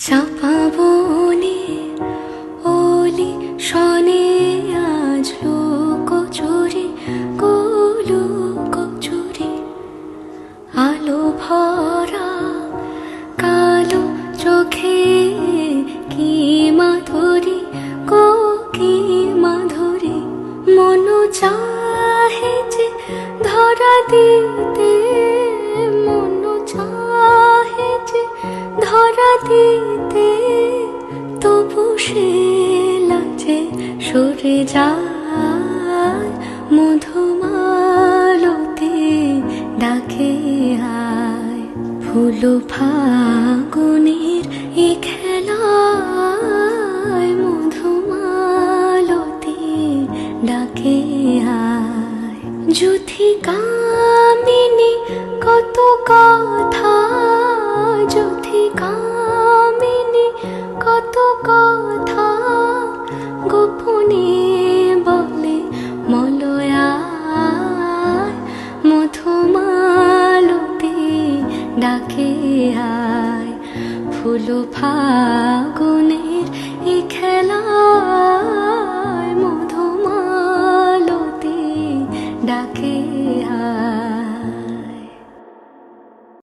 চাপা বনে ওলি শনে আজ লোকচুরি কচুরি আলো ভরা কালো চোখে কি মাধুরী কি মাধুরী মন চাহে যে ধরা দিতে মন চাহে যে ধরা দিতে তবু সে লাজে সরে যায় মধুমালতি ডাকে আয় ফুল ফাগুনের এ খেলায় মধুমালতি ডাকে আয় যুথি কামিনী কত কথা যুথি কামিনী কত কথা গোপনে বলে মলয়ায় মধুমালতি ডাকে আয় ফুল ফাগুনের এ খেলা